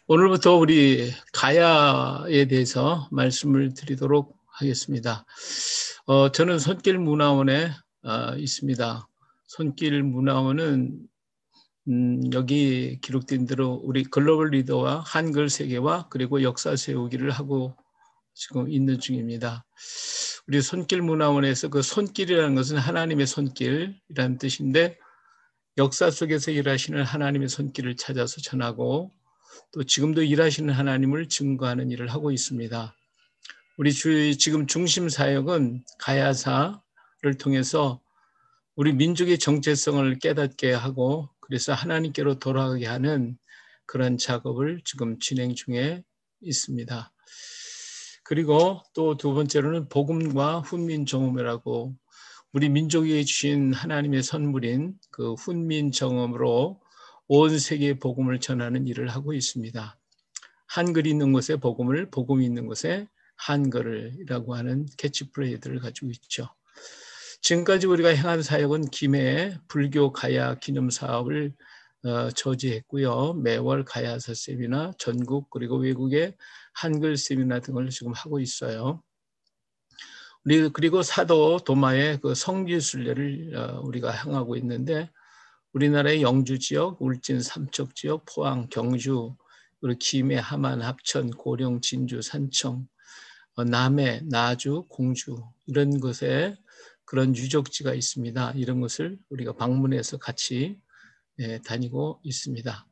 오늘부터 우리 가야에 대해서 말씀을 드리도록 하겠습니다. 저는 손길문화원에 있습니다. 손길문화원은 여기 기록된 대로 우리 글로벌 리더와 한글 세계와 그리고 역사 세우기를 하고 지금 있는 중입니다. 우리 손길문화원에서 그 손길이라는 것은 하나님의 손길이라는 뜻인데, 역사 속에서 일하시는 하나님의 손길을 찾아서 전하고 또 지금도 일하시는 하나님을 증거하는 일을 하고 있습니다. 우리 지금 중심 사역은 가야사를 통해서 우리 민족의 정체성을 깨닫게 하고 그래서 하나님께로 돌아가게 하는 그런 작업을 지금 진행 중에 있습니다. 그리고 또 두 번째로는 복음과 훈민정음이라고 우리 민족에 주신 하나님의 선물인 그 훈민정음으로 온 세계에 복음을 전하는 일을 하고 있습니다. 한글이 있는 곳에 복음을, 복음이 있는 곳에 한글이라고 하는 캐치프레이즈를 가지고 있죠. 지금까지 우리가 행한 사역은 김해 불교 가야 기념 사업을 저지했고요. 매월 가야사 세미나, 전국 그리고 외국의 한글 세미나 등을 지금 하고 있어요. 그리고 사도 도마의 그 성지순례를 우리가 향하고 있는데, 우리나라의 영주 지역, 울진 삼척 지역, 포항, 경주, 그리고 김해, 함안, 합천, 고령, 진주, 산청, 남해, 나주, 공주 이런 곳에 그런 유적지가 있습니다. 이런 것을 우리가 방문해서 같이 다니고 있습니다.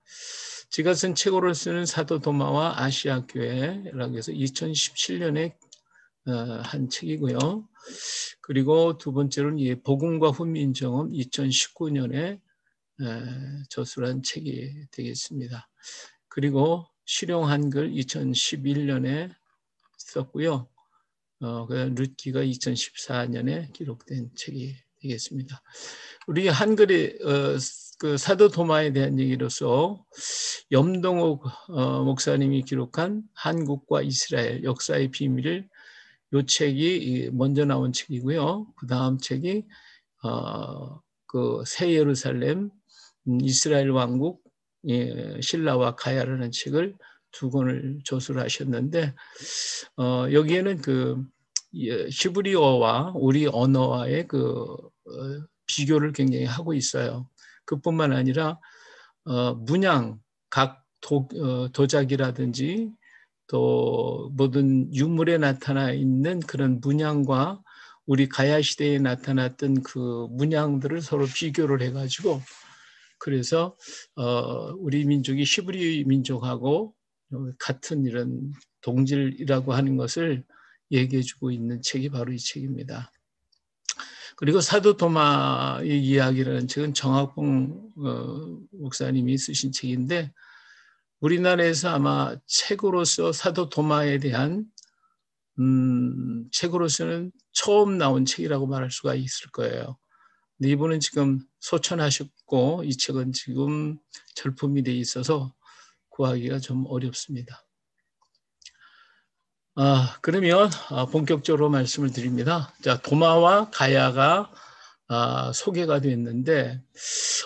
제가 쓴 책으로 쓰는 사도 도마와 아시아 교회라고 해서 2017년에 한 책이고요. 그리고 두 번째로는 복음과 훈민정음 2019년에 저술한 책이 되겠습니다. 그리고 실용 한글 2011년에 썼고요. 룻기가 2014년에 기록된 책이 되겠습니다. 우리 한글의 그 사도 도마에 대한 얘기로서 염동욱 목사님이 기록한 한국과 이스라엘 역사의 비밀을 이 책이 먼저 나온 책이고요. 그 다음 책이 그 새 예루살렘 이스라엘 왕국 신라와 가야라는 책을 두 권을 저술하셨는데, 여기에는 그 히브리어와 우리 언어와의 그 비교를 굉장히 하고 있어요. 그뿐만 아니라 문양 각 도자기라든지 또 모든 유물에 나타나 있는 그런 문양과 우리 가야 시대에 나타났던 그 문양들을 서로 비교를 해가지고, 그래서 우리 민족이 히브리 민족하고 같은 이런 동질이라고 하는 것을 얘기해주고 있는 책이 바로 이 책입니다. 그리고 사도 도마의 이야기라는 책은 정학봉 목사님이 쓰신 책인데, 우리나라에서 아마 책으로서 사도 도마에 대한 책으로서는 처음 나온 책이라고 말할 수가 있을 거예요. 근데 이분은 지금 소천하셨고 이 책은 지금 절품이 돼 있어서 구하기가 좀 어렵습니다. 그러면 본격적으로 말씀을 드립니다. 자, 도마와 가야가 소개가 됐는데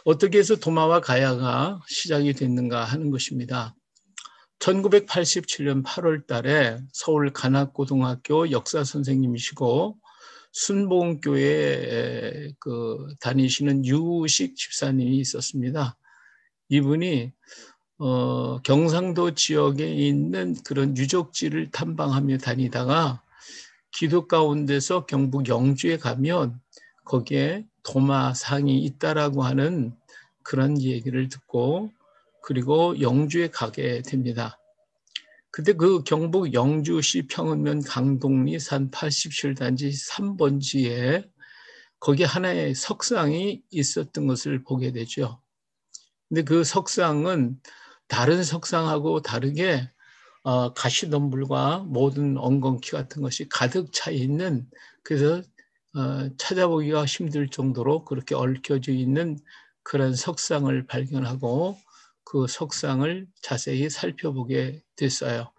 어떻게 해서 도마와 가야가 시작이 됐는가 하는 것입니다. 1987년 8월 달에 서울 관악고등학교 역사 선생님이시고 순복음교회에 다니시는 유식 집사님이 있었습니다. 이분이 경상도 지역에 있는 그런 유적지를 탐방하며 다니다가 기도 가운데서 경북 영주에 가면 거기에 도마상이 있다라고 하는 그런 얘기를 듣고 그리고 영주에 가게 됩니다. 그때 그 경북 영주시 평은면 강동리 산 87단지 3번지에 거기 하나의 석상이 있었던 것을 보게 되죠. 근데 그 석상은 다른 석상하고 다르게 가시덤불과 모든 엉겅퀴 같은 것이 가득 차 있는, 그래서 찾아보기가 힘들 정도로 그렇게 얽혀져 있는 그런 석상을 발견하고 그 석상을 자세히 살펴보게 됐어요.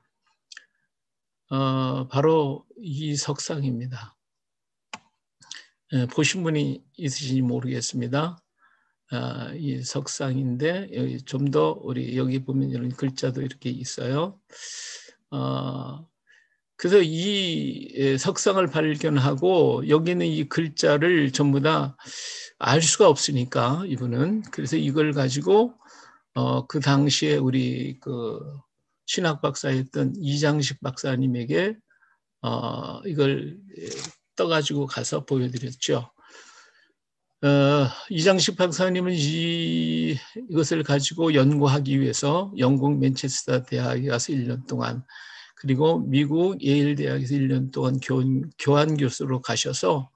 바로 이 석상입니다. 보신 분이 있으신지 모르겠습니다. 이 석상인데 여기 좀 더 우리 여기 보면 이런 글자도 이렇게 있어요. 그래서 이 석상을 발견하고 여기는 이 글자를 전부 다 알 수가 없으니까 이분은 그래서 이걸 가지고 그 당시에 우리 그 신학 박사였던 이장식 박사님에게 이걸 떠가지고 가서 보여드렸죠. 이장식 박사님은 이것을 가지고 연구하기 위해서 영국 맨체스터 대학에 가서 1년 동안 그리고 미국 예일 대학에서 1년 동안 교환 교수로 가셔서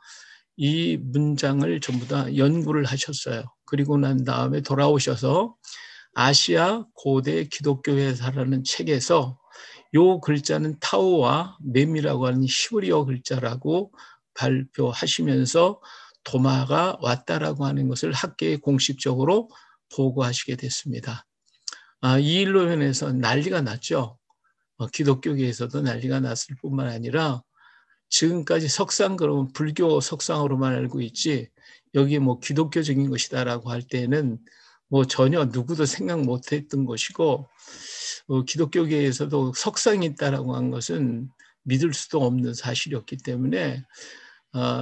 이 문장을 전부 다 연구를 하셨어요. 그리고 난 다음에 돌아오셔서 아시아 고대 기독교회사라는 책에서 요 글자는 타우와 mem이라고 하는 히브리어 글자라고 발표하시면서 도마가 왔다라고 하는 것을 학계에 공식적으로 보고하시게 됐습니다. 이 일로 인해서 난리가 났죠. 기독교계에서도 난리가 났을 뿐만 아니라 지금까지 석상 그러면 불교 석상으로만 알고 있지 여기 뭐 기독교적인 것이다라고 할 때는 뭐 전혀 누구도 생각 못했던 것이고 기독교계에서도 석상이 있다라고 한 것은 믿을 수도 없는 사실이었기 때문에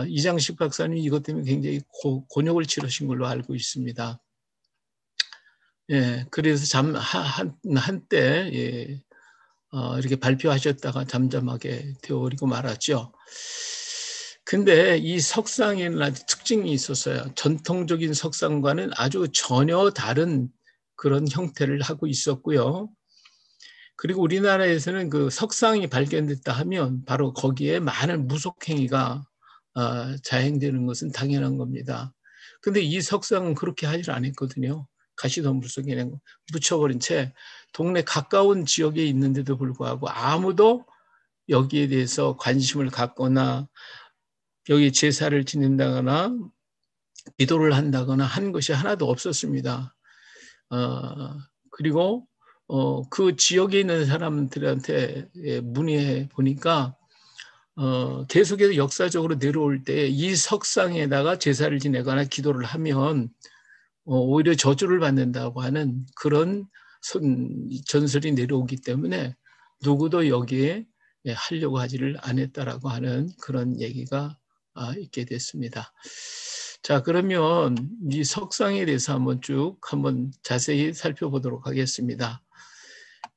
이장식 박사님 이것 때문에 굉장히 곤욕을 치르신 걸로 알고 있습니다. 예, 그래서 한때 예, 이렇게 발표하셨다가 잠잠하게 되어버리고 말았죠. 근데 이 석상에는 아주 특징이 있었어요. 전통적인 석상과는 아주 전혀 다른 그런 형태를 하고 있었고요. 그리고 우리나라에서는 그 석상이 발견됐다 하면 바로 거기에 많은 무속행위가 자행되는 것은 당연한 겁니다. 근데 이 석상은 그렇게 하질 않았거든요. 가시덤불 속에 묻혀버린 채 동네 가까운 지역에 있는데도 불구하고 아무도 여기에 대해서 관심을 갖거나 여기 제사를 지낸다거나 기도를 한다거나 한 것이 하나도 없었습니다. 그리고 그 지역에 있는 사람들한테 문의해 보니까 계속해서 역사적으로 내려올 때 이 석상에다가 제사를 지내거나 기도를 하면 오히려 저주를 받는다고 하는 그런 전설이 내려오기 때문에 누구도 여기에 하려고 하지를 않았다라고 하는 그런 얘기가 있게 됐습니다. 자, 그러면 이 석상에 대해서 한번 자세히 살펴보도록 하겠습니다.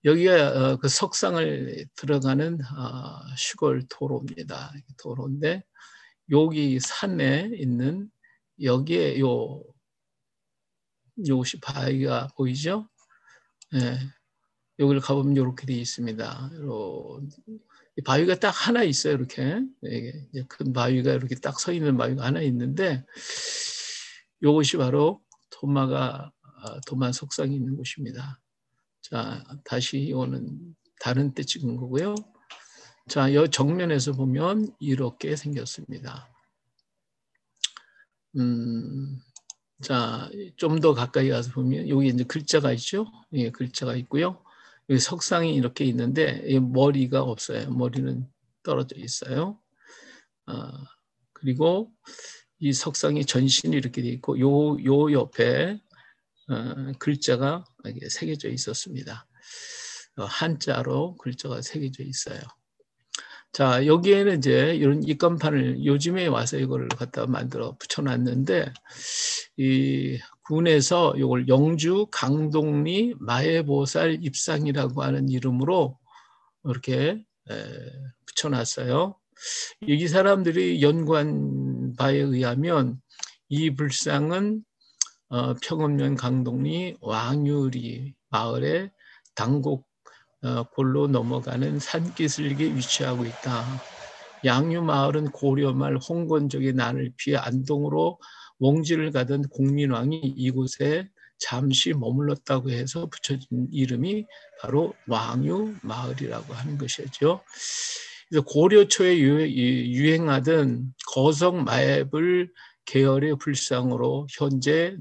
여기가 그 석상을 들어가는 시골 도로입니다. 도로인데 여기 산에 있는 여기에 요것이 바위가 보이죠? 예. 여기를 가보면 이렇게 되어 있습니다. 바위가 딱 하나 있어요. 이렇게 큰 바위가 이렇게 딱 서 있는 바위가 하나 있는데 이것이 바로 도마 석상이 있는 곳입니다. 자, 다시 이거는 다른 때 찍은 거고요. 자, 이 정면에서 보면 이렇게 생겼습니다. 자, 좀 더 가까이 가서 보면 여기 이제 글자가 있죠. 예, 글자가 있고요. 여기 석상이 이렇게 있는데 머리가 없어요. 머리는 떨어져 있어요. 그리고 이 석상이 전신이 이렇게 돼 있고 요 옆에 글자가 새겨져 있었습니다. 한자로 글자가 새겨져 있어요. 자, 여기에는 이제 이런 입간판을 요즘에 와서 이걸 갖다 만들어 붙여놨는데 이 군에서 이걸 영주 강동리 마해보살 입상이라고 하는 이름으로 이렇게 붙여놨어요. 이 사람들이 연구한 바에 의하면 이 불상은 평음면 강동리 왕유리 마을의 당곡 골로 넘어가는 산기슭에 위치하고 있다. 양유마을은 고려말 홍건적의 난을 피해 안동으로 몽지를 가던 공민왕이 이곳에 잠시 머물렀다고 해서 붙여진 이름이 바로 왕유마을이라고 하는 것이죠. 그래서 고려 초에 유행하던 거성 마애불 계열의 불상으로 현재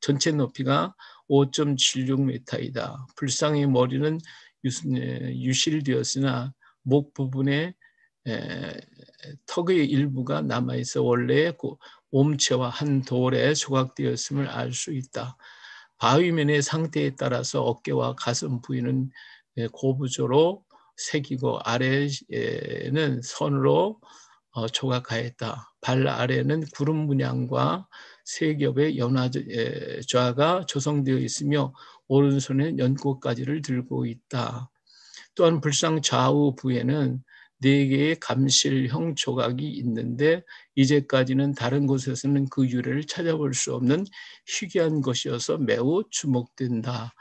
전체 높이가 5.76m이다. 불상의 머리는 유실되었으나 목 부분에 턱의 일부가 남아있어 원래 옴체와 한 돌에 조각되었음을 알 수 있다. 바위면의 상태에 따라서 어깨와 가슴 부위는 고부조로 새기고 아래에는 선으로 조각하였다. 발 아래는 구름 문양과 세 겹의 연화좌가 조성되어 있으며 오른손에는 연꽃가지를 들고 있다. 또한 불상 좌우 부에는 4개의 감실형 조각이 있는데 이제까지는 다른 곳에서는 그 유래를 찾아볼 수 없는 희귀한 것이어서 매우 주목된다.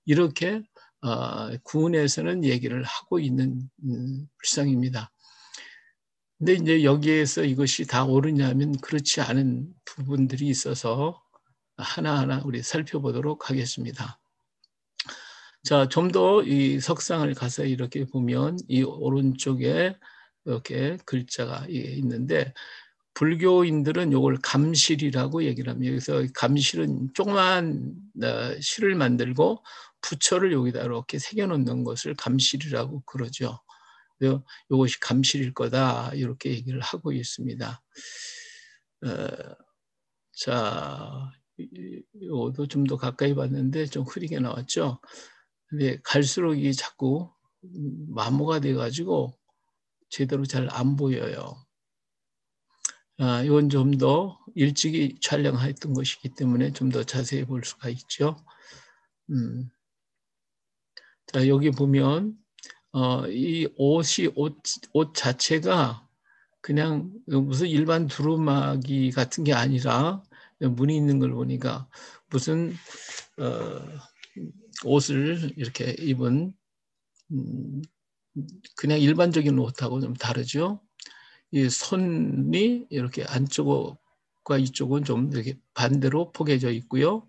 이렇게 구운에서는 얘기를 하고 있는 불상입니다. 근데 이제 여기에서 이것이 다 옳으냐면 그렇지 않은 부분들이 있어서 하나하나 우리 살펴보도록 하겠습니다. 자, 좀 더 이 석상을 가서 이렇게 보면 이 오른쪽에 이렇게 글자가 있는데 불교인들은 이걸 감실이라고 얘기를 합니다. 여기서 감실은 조그만 실을 만들고 부처를 여기다 이렇게 새겨놓는 것을 감실이라고 그러죠. 이것이 감실일 거다 이렇게 얘기를 하고 있습니다. 자, 이것도 좀 더 가까이 봤는데 좀 흐리게 나왔죠. 근데 갈수록 이 자꾸 마모가 돼가지고 제대로 잘 안 보여요. 이건 좀 더 일찍이 촬영했던 것이기 때문에 좀 더 자세히 볼 수가 있죠. 자, 여기 보면 이 옷 자체가 그냥 무슨 일반 두루마기 같은 게 아니라 무늬 있는 걸 보니까 무슨 옷을 이렇게 입은 그냥 일반적인 옷하고 좀 다르죠. 이 손이 이렇게 안쪽과 이쪽은 좀 이렇게 반대로 포개져 있고요.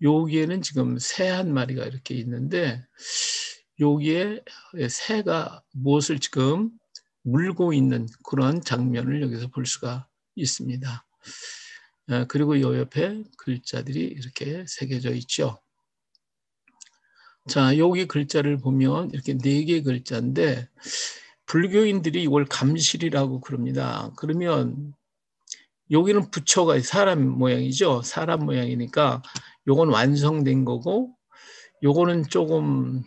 여기에는 지금 새 한 마리가 이렇게 있는데 여기에 새가 무엇을 지금 물고 있는 그런 장면을 여기서 볼 수가 있습니다. 그리고 이 옆에 글자들이 이렇게 새겨져 있죠. 자, 여기 글자를 보면 이렇게 4개 글자인데 불교인들이 이걸 감실이라고 그럽니다. 그러면 여기는 부처가 사람 모양이죠. 사람 모양이니까 요건 완성된 거고 요거는 조금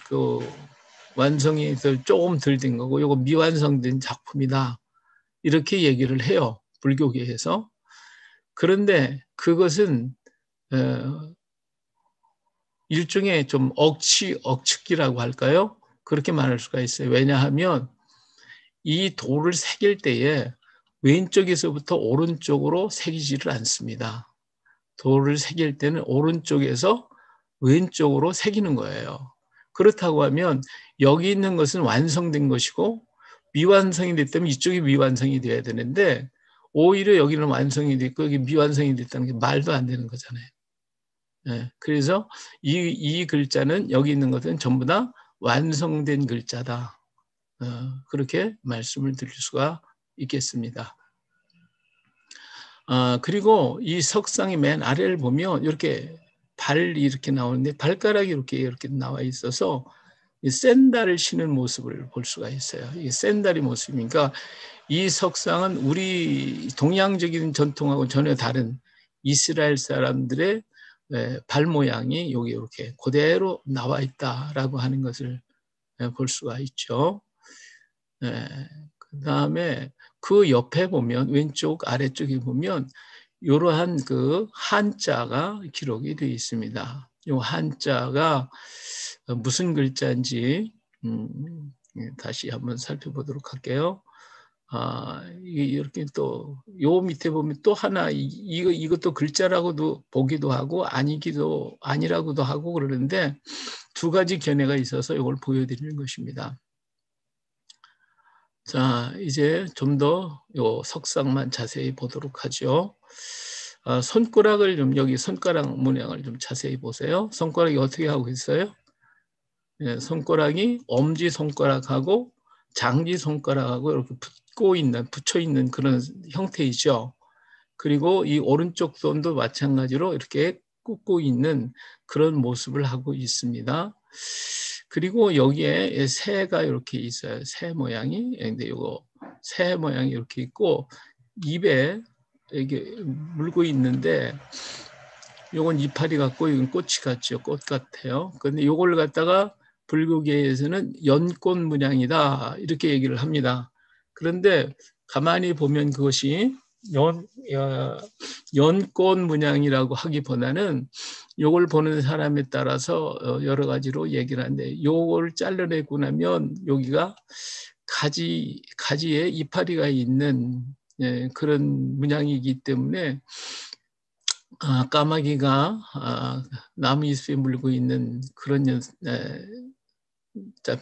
그 완성이 조금 덜 된 거고 요거 미완성된 작품이다. 이렇게 얘기를 해요. 불교계에서. 그런데 그것은 일종의 좀 억측이라고 할까요? 그렇게 말할 수가 있어요. 왜냐하면 이 돌을 새길 때에 왼쪽에서부터 오른쪽으로 새기지를 않습니다. 돌을 새길 때는 오른쪽에서 왼쪽으로 새기는 거예요. 그렇다고 하면 여기 있는 것은 완성된 것이고 미완성이 됐다면 이쪽이 미완성이 돼야 되는데 오히려 여기는 완성이 됐고 여기 미완성이 됐다는 게 말도 안 되는 거잖아요. 네, 그래서 이 글자는 여기 있는 것은 전부 다 완성된 글자다. 그렇게 말씀을 드릴 수가 있겠습니다. 그리고 이 석상의 맨 아래를 보면 이렇게 발이 이렇게 나오는데 발가락이 이렇게 나와 있어서 샌달을 신은 모습을 볼 수가 있어요. 이 샌달의 모습이니까 이 석상은 우리 동양적인 전통하고 전혀 다른 이스라엘 사람들의 발 모양이 여기 이렇게 그대로 나와 있다라고 하는 것을 볼 수가 있죠. 그 다음에 그 옆에 보면 왼쪽 아래쪽에 보면 이러한 그 한자가 기록이 되어 있습니다. 이 한자가 무슨 글자인지 다시 한번 살펴보도록 할게요. 이렇게 또 요 밑에 보면 또 하나 이것도 글자라고도 보기도 하고 아니라고도 하고 그러는데 두 가지 견해가 있어서 이걸 보여드리는 것입니다. 자, 이제 좀 더 요 석상만 자세히 보도록 하죠. 손가락을 좀 여기 손가락 모양을 좀 자세히 보세요. 손가락이 어떻게 하고 있어요? 예, 손가락이 엄지 손가락하고 장지 손가락하고 이렇게 붙여 있는 그런 형태이죠. 그리고 이 오른쪽 손도 마찬가지로 이렇게 꽂고 있는 그런 모습을 하고 있습니다. 그리고 여기에 새가 이렇게 있어요. 새 모양이. 근데 이거 새 모양이 이렇게 있고 입에 이게 물고 있는데 요건 이파리 같고 이건 꽃이 같죠. 꽃 같아요. 근데 요걸 갖다가 불교계에서는 연꽃 문양이다 이렇게 얘기를 합니다. 그런데 가만히 보면 그것이 연꽃 문양이라고 하기보다는 요걸 보는 사람에 따라서 여러 가지로 얘기를 하는데 요걸 잘라내고 나면 여기가 가지에 이파리가 있는 그런 문양이기 때문에 까마귀가 나무 잎에 물고 있는 그런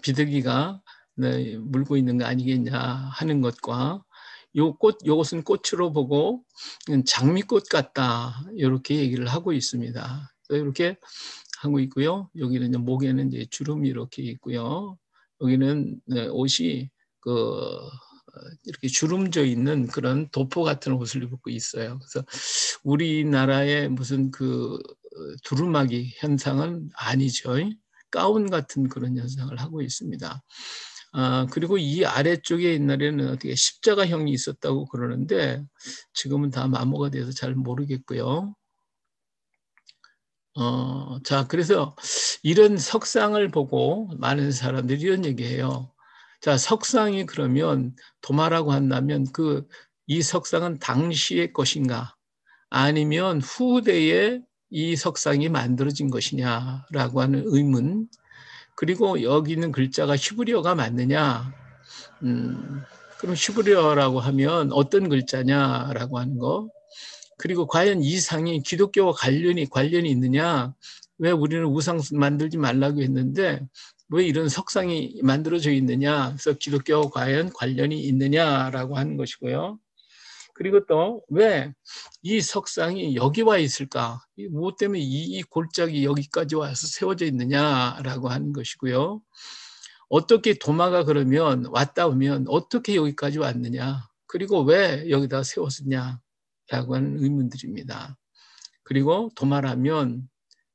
비둘기가 물고 있는 거 아니겠냐 하는 것과 요것은 꽃으로 보고 장미꽃 같다 이렇게 얘기를 하고 있습니다. 이렇게 하고 있고요. 여기는 목에는 이제 주름이 이렇게 있고요. 여기는 옷이 이렇게 주름져 있는 그런 도포 같은 옷을 입고 있어요. 그래서 우리나라의 무슨 두루마기 현상은 아니죠. 가운 같은 그런 현상을 하고 있습니다. 그리고 이 아래쪽에 옛날에는 어떻게 십자가형이 있었다고 그러는데 지금은 다 마모가 돼서 잘 모르겠고요. 자, 그래서 이런 석상을 보고 많은 사람들이 이런 얘기해요. 자, 석상이 그러면 도마라고 한다면 이 석상은 당시의 것인가? 아니면 후대에 이 석상이 만들어진 것이냐라고 하는 의문. 그리고 여기 있는 글자가 히브리어가 맞느냐? 그럼 히브리어라고 하면 어떤 글자냐라고 하는 거. 그리고 과연 이 상이 기독교와 관련이 있느냐? 왜 우리는 우상 만들지 말라고 했는데 왜 이런 석상이 만들어져 있느냐? 그래서 기독교와 과연 관련이 있느냐라고 하는 것이고요. 그리고 또 왜 이 석상이 여기 와 있을까? 무엇 때문에 이 골짜기 여기까지 와서 세워져 있느냐라고 하는 것이고요. 어떻게 도마가 그러면 왔다 오면 어떻게 여기까지 왔느냐? 그리고 왜 여기다 세웠느냐라고 하는 의문들입니다. 그리고 도마라면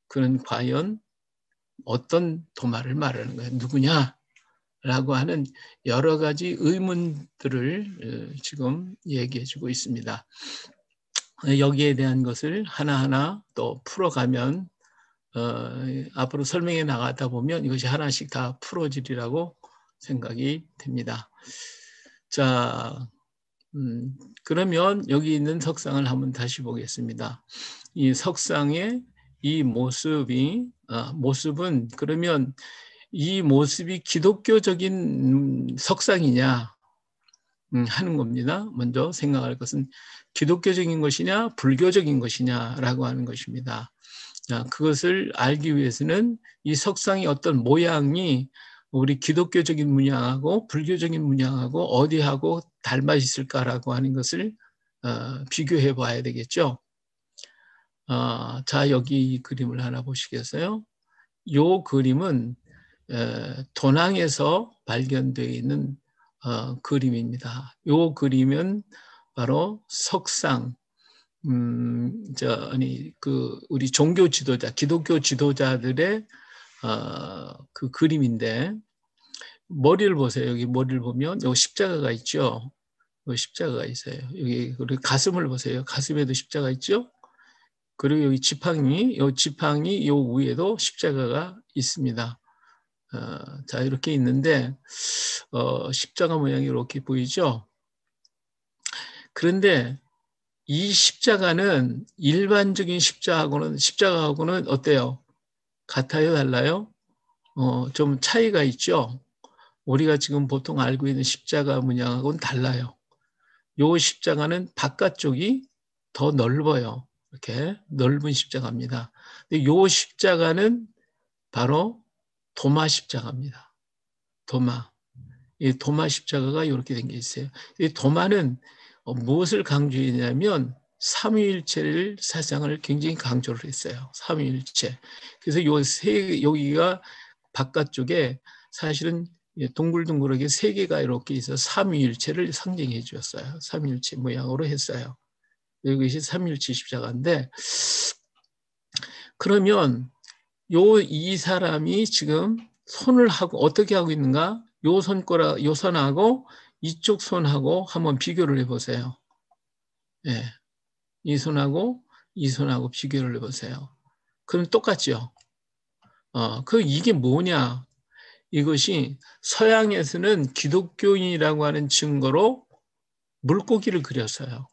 그는 과연 어떤 도마를 말하는 거야? 누구냐? 라고 하는 여러 가지 의문들을 지금 얘기해 주고 있습니다. 여기에 대한 것을 하나하나 또 풀어가면 앞으로 설명해 나가다 보면 이것이 하나씩 다 풀어지리라고 생각이 됩니다. 자, 그러면 여기 있는 석상을 한번 다시 보겠습니다. 이 석상의 이 모습은 그러면 이 모습이 기독교적인 석상이냐 하는 겁니다. 먼저 생각할 것은 기독교적인 것이냐 불교적인 것이냐라고 하는 것입니다. 그것을 알기 위해서는 이 석상의 어떤 모양이 우리 기독교적인 문양하고 불교적인 문양하고 어디하고 닮아 있을까라고 하는 것을 비교해 봐야 되겠죠. 자, 여기 이 그림을 하나 보시겠어요? 이 그림은 도낭에서 발견되어 있는 그림입니다. 이 그림은 바로 석상, 우리 종교 지도자, 기독교 지도자들의 그 그림인데, 머리를 보세요. 여기 머리를 보면 여기 십자가가 있죠. 여기 십자가가 있어요. 여기 그리고 가슴을 보세요. 가슴에도 십자가 있죠. 그리고 여기 지팡이 요 위에도 십자가가 있습니다. 자, 이렇게 있는데 십자가 모양이 이렇게 보이죠. 그런데 이 십자가는 일반적인 십자가하고는 어때요? 같아요? 달라요? 좀 차이가 있죠. 우리가 지금 보통 알고 있는 십자가 문양하고는 달라요. 요 십자가는 바깥쪽이 더 넓어요. 이렇게 넓은 십자가입니다. 근데 요 십자가는 바로 도마 십자가입니다. 도마. 이 도마 십자가가 이렇게 된 게 있어요. 이 도마는 무엇을 강조했냐면 삼위일체를 사상을 굉장히 강조를 했어요. 삼위일체. 그래서 여기가 바깥쪽에 사실은 동글동글하게 세 개가 이렇게 있어 삼위일체를 상징해 주었어요. 삼위일체 모양으로 했어요. 이것이 삼위일체 십자가인데 그러면 이 사람이 지금 손을 하고 어떻게 하고 있는가? 요 손하고 이쪽 손하고 한번 비교를 해보세요. 예. 이 손하고 이 손하고 비교를 해보세요. 그럼 똑같죠. 이게 뭐냐? 이것이 서양에서는 기독교인이라고 하는 증거로 물고기를 그렸어요.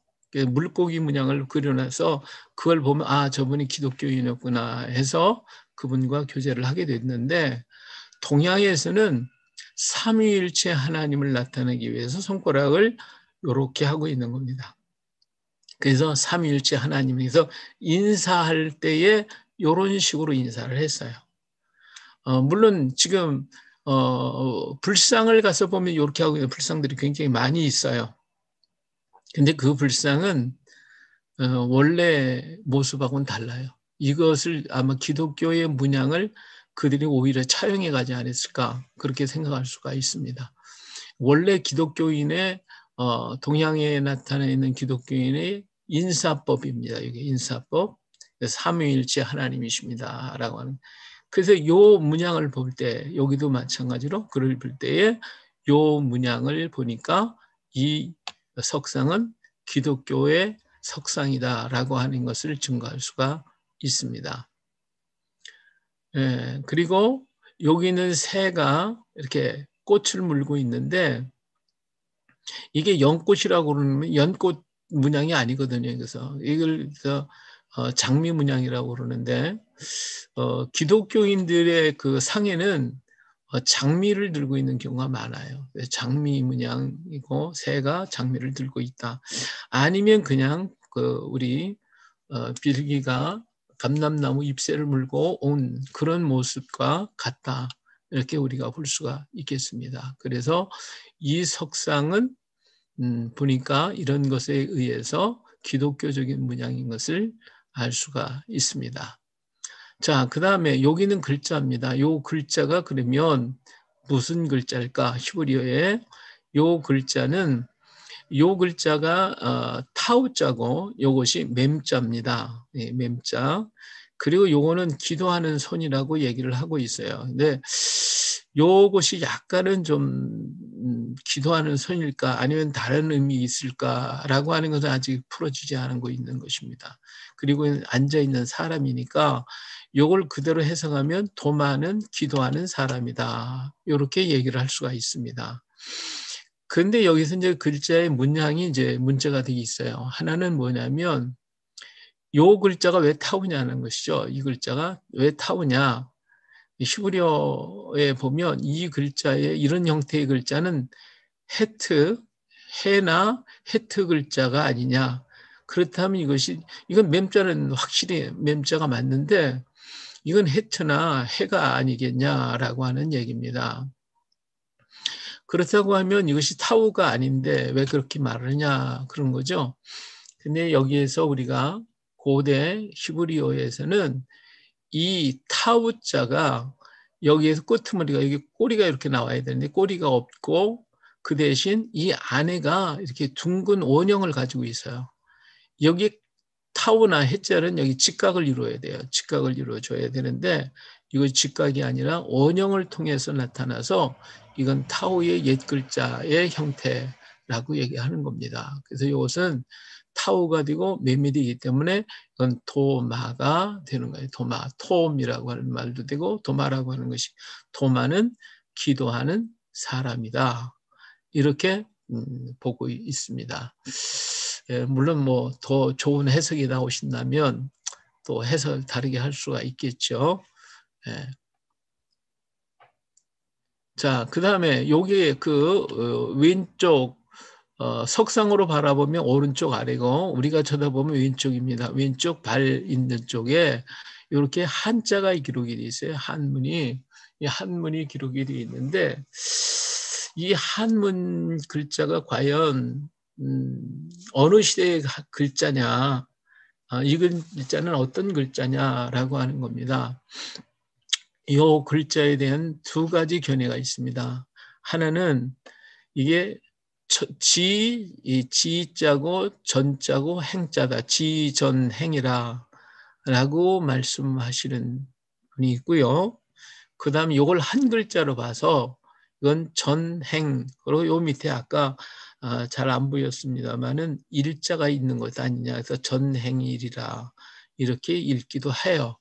물고기 문양을 그려놔서 그걸 보면 아, 저분이 기독교인이었구나 해서 그분과 교제를 하게 됐는데, 동양에서는 삼위일체 하나님을 나타내기 위해서 손가락을 이렇게 하고 있는 겁니다. 그래서 삼위일체 하나님에서 인사할 때에 이런 식으로 인사를 했어요. 물론 지금 불상을 가서 보면 이렇게 하고 있는 불상들이 굉장히 많이 있어요. 근데 그 불상은 원래 모습하고는 달라요. 이것을 아마 기독교의 문양을 그들이 오히려 차용해 가지 않았을까, 그렇게 생각할 수가 있습니다. 원래 기독교인의 동양에 나타나 있는 기독교인의 인사법입니다. 이게 인사법, 삼위일체 하나님이십니다라고 하는. 그래서 요 문양을 볼 때, 여기도 마찬가지로 글을 볼 때에 요 문양을 보니까 이 석상은 기독교의 석상이다라고 하는 것을 증거할 수가 있습니다. 예, 그리고 여기는 새가 이렇게 꽃을 물고 있는데, 이게 연꽃이라고 그러면 연꽃 문양이 아니거든요. 그래서 이걸 장미 문양이라고 그러는데, 기독교인들의 그 상에는 장미를 들고 있는 경우가 많아요. 장미 문양이고 새가 장미를 들고 있다. 아니면 그냥 우리 비둘기가 감람나무 잎새를 물고 온 그런 모습과 같다. 이렇게 우리가 볼 수가 있겠습니다. 그래서 이 석상은 보니까 이런 것에 의해서 기독교적인 문양인 것을 알 수가 있습니다. 자, 그 다음에 여기는 글자입니다. 요 글자가 그러면 무슨 글자일까? 히브리어에 요 글자는, 요 글자가 타우자고 요것이 맴자입니다. 예, 맴자. 그리고 요거는 기도하는 손이라고 얘기를 하고 있어요. 근데 요것이 약간은 좀 기도하는 손일까 아니면 다른 의미 있을까라고 하는 것은 아직 풀어지지 않고 있는 것입니다. 그리고 앉아있는 사람이니까 요걸 그대로 해석하면 도마는 기도하는 사람이다, 이렇게 얘기를 할 수가 있습니다. 근데 여기서 이제 글자의 문양이 이제 문제가 되게 있어요. 하나는 뭐냐면 요 글자가 왜 타우냐는 것이죠. 이 글자가 왜 타우냐. 히브리어에 보면 이 글자의 이런 형태의 글자는 헤트, 해나 헤트 글자가 아니냐. 그렇다면 이건 맴자는 확실히 맴자가 맞는데 이건 헤트나 해가 아니겠냐라고 하는 얘기입니다. 그렇다고 하면 이것이 타우가 아닌데 왜 그렇게 말하냐 그런 거죠. 근데 여기에서 우리가 고대 히브리어에서는 이 타우자가 여기에서 끄트머리가, 여기 꼬리가 이렇게 나와야 되는데 꼬리가 없고 그 대신 이 안에가 이렇게 둥근 원형을 가지고 있어요. 여기 타우나 해자는 여기 직각을 이루어야 돼요. 직각을 이루어줘야 되는데 이거 직각이 아니라 원형을 통해서 나타나서 이건 타우의 옛 글자의 형태라고 얘기하는 겁니다. 그래서 이것은 타우가 되고 맴이 되기 때문에 이건 도마가 되는 거예요. 도마, 톰이라고 하는 말도 되고 도마라고 하는 것이, 도마는 기도하는 사람이다. 이렇게 보고 있습니다. 예, 물론 뭐 더 좋은 해석이 나오신다면 또 해석을 다르게 할 수가 있겠죠. 예. 자, 그 다음에 여기 왼쪽 석상으로 바라보면 오른쪽 아래고 우리가 쳐다보면 왼쪽입니다. 왼쪽 발 있는 쪽에 이렇게 한자가 기록이 되어 있어요. 한문이, 이 한문이 기록이 되어 있는데 이 한문 글자가 과연 어느 시대의 글자냐, 이 글자는 어떤 글자냐라고 하는 겁니다. 이 글자에 대한 두 가지 견해가 있습니다. 하나는 이게 지자고 전자고 행자다. 지전행이라 라고 말씀하시는 분이 있고요. 그 다음에 이걸 한 글자로 봐서 이건 전행. 그리고 요 밑에 아까 잘 안 보였습니다만은 일자가 있는 것 아니냐. 그래서 전행일이라 이렇게 읽기도 해요.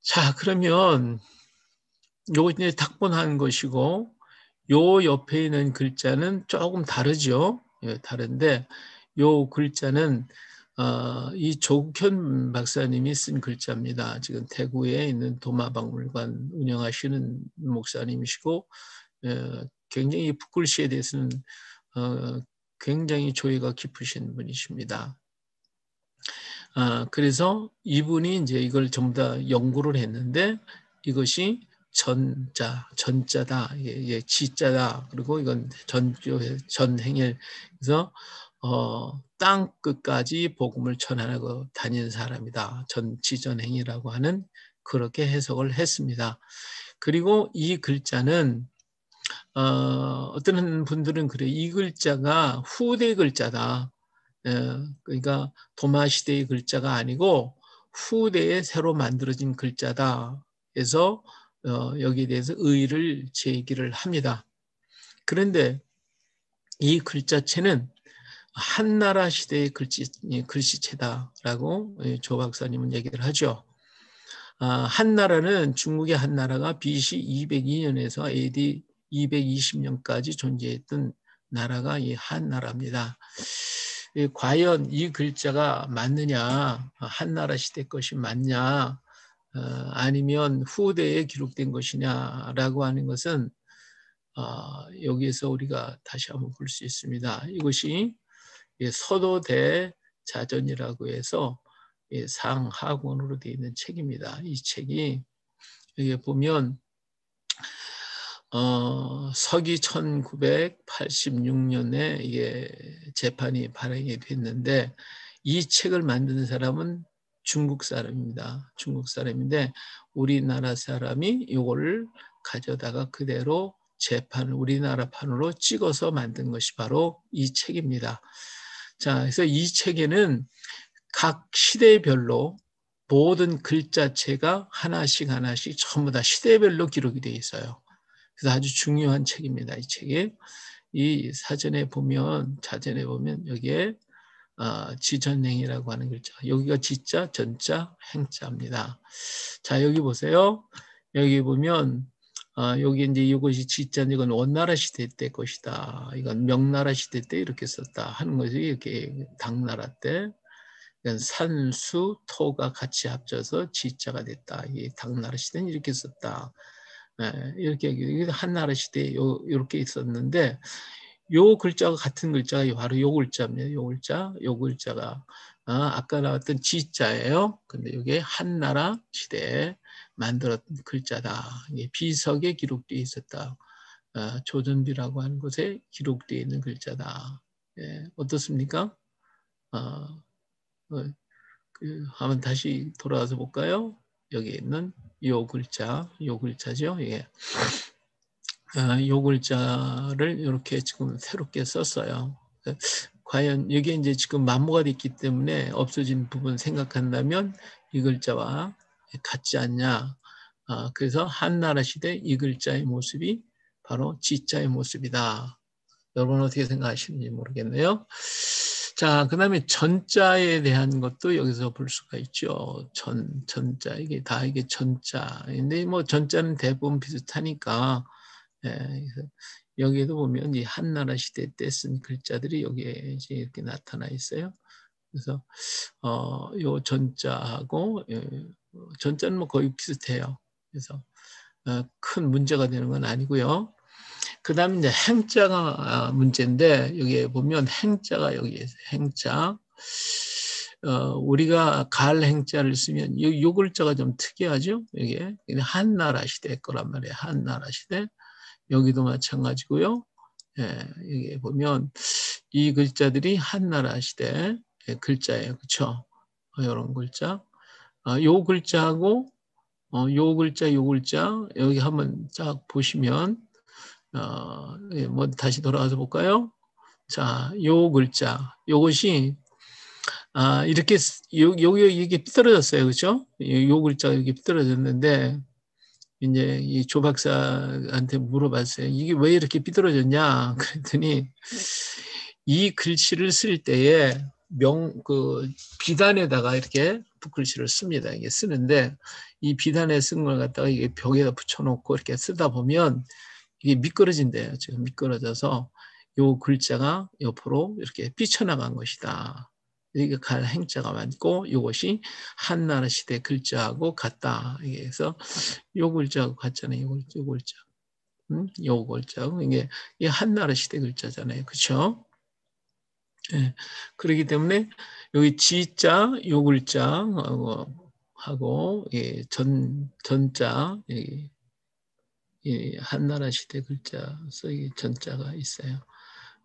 자, 그러면 요거 이제 탁본한 것이고 요 옆에 있는 글자는 조금 다르죠. 예, 다른데 요 글자는 이 조국현 박사님이 쓴 글자입니다. 지금 대구에 있는 도마박물관 운영하시는 목사님이시고 굉장히 붓글씨에 대해서는 굉장히 조예가 깊으신 분이십니다. 그래서 이분이 이제 이걸 전부 다 연구를 했는데 이것이 전자다, 지자다. 그리고 이건 전행일. 그래서 땅 끝까지 복음을 전하고 다니는 사람이다. 전지전행이라고 하는 그렇게 해석을 했습니다. 그리고 이 글자는 어떤 분들은 그래, 이 글자가 후대 글자다. 그러니까 도마 시대의 글자가 아니고 후대에 새로 만들어진 글자다. 해서 여기에 대해서 의의를 제기를 합니다. 그런데 이 글자체는 한나라 시대의 글씨체다라고 조 박사님은 얘기를 하죠. 한나라는 중국의 한나라가 BC 202년에서 AD 220년까지 존재했던 나라가 이 한나라입니다. 과연 이 글자가 맞느냐, 한나라 시대 것이 맞냐, 아니면 후대에 기록된 것이냐라고 하는 것은 여기에서 우리가 다시 한번 볼 수 있습니다. 이것이 서도대 자전이라고 해서 상하권으로 되어 있는 책입니다. 이 책이 여기 보면 서기 1986년에 이게 재판이 발행이 됐는데 이 책을 만든 사람은 중국 사람입니다. 중국 사람인데 우리나라 사람이 이거를 가져다가 그대로 재판을 우리나라 판으로 찍어서 만든 것이 바로 이 책입니다. 자, 그래서 이 책에는 각 시대별로 모든 글자체가 하나씩 전부 다 시대별로 기록이 되어 있어요. 그래서 아주 중요한 책입니다. 이 책이. 이 사전에 보면, 자전에 보면 여기에 지전행이라고 하는 글자. 여기가 지자, 전자, 행자입니다. 자, 여기 보세요. 여기 보면 여기 이제 이것이 지자는 이건 원나라 시대 때 것이다. 이건 명나라 시대 때 이렇게 썼다 하는 것이 이렇게 당나라 때 산, 수, 토가 같이 합쳐서 지자가 됐다. 이 당나라 시대는 이렇게 썼다. 이렇게 한나라 시대에 이렇게 있었는데 요 글자가 같은 글자가 바로 요 글자입니다. 요 글자가 아까 나왔던 지자예요. 근데 이게 한나라 시대에 만들었던 글자다. 비석에 기록되어 있었다. 조전비라고 하는 곳에 기록되어 있는 글자다. 어떻습니까? 한번 다시 돌아와서 볼까요? 여기 있는 요 글자죠. 예. 요 글자를 이렇게 지금 새롭게 썼어요. 과연 이게 이제 지금 만모가 됐기 때문에 없어진 부분 생각한다면 이 글자와 같지 않냐. 그래서 한나라 시대 이 글자의 모습이 바로 지자의 모습이다. 여러분 어떻게 생각하시는지 모르겠네요. 자, 그 다음에 전자에 대한 것도 여기서 볼 수가 있죠. 전자, 이게 전자인데, 뭐, 전자는 대부분 비슷하니까, 여기에도 보면 이 한나라 시대 때 쓴 글자들이 여기에 이제 이렇게 나타나 있어요. 그래서, 요 전자하고, 전자는 뭐 거의 비슷해요. 그래서, 큰 문제가 되는 건 아니고요. 그 다음에 이제 행자가 문제인데, 여기에 보면 행자가 여기 있어요. 행자. 우리가 갈 행자를 쓰면 요 글자가 좀 특이하죠? 이게 한나라 시대 거란 말이에요. 한나라 시대. 여기도 마찬가지고요. 여기 보면 이 글자들이 한나라 시대 글자예요. 그렇죠? 이런 글자. 요 글자하고 요 글자 여기 한번 쫙 보시면 뭐 다시 돌아가서 볼까요? 자, 요 글자, 요것이 이렇게 여기 이게 삐뚤어졌어요, 그렇죠? 요 글자가 이렇게 삐뚤어졌는데 이제 이 조 박사한테 물어봤어요. 이게 왜 이렇게 삐뚤어졌냐? 그랬더니 이 글씨를 쓸 때에 비단에다가 이렇게 붓글씨를 씁니다. 이게 쓰는데 이 비단에 쓴 걸 갖다가 이게 벽에다 붙여놓고 이렇게 쓰다 보면 이게 미끄러진대요. 지금 미끄러져서 요 글자가 옆으로 이렇게 삐쳐나간 것이다. 이게 갈 행자가 맞고 이것이 한나라 시대 글자하고 같다. 그래서 요 글자하고 같잖아요. 요 글자. 요 글자. 이게 한나라 시대 글자잖아요. 그렇죠? 예. 그렇기 때문에 여기 지자 요 글자 하고 예, 전자 이 한나라 시대 글자 이 전자가 있어요.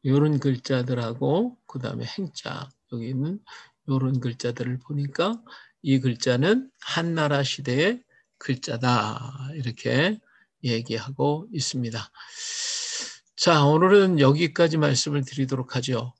요런 글자들하고 그 다음에 행자 여기는 요런 글자들을 보니까 이 글자는 한나라 시대의 글자다 이렇게 얘기하고 있습니다. 자, 오늘은 여기까지 말씀을 드리도록 하죠.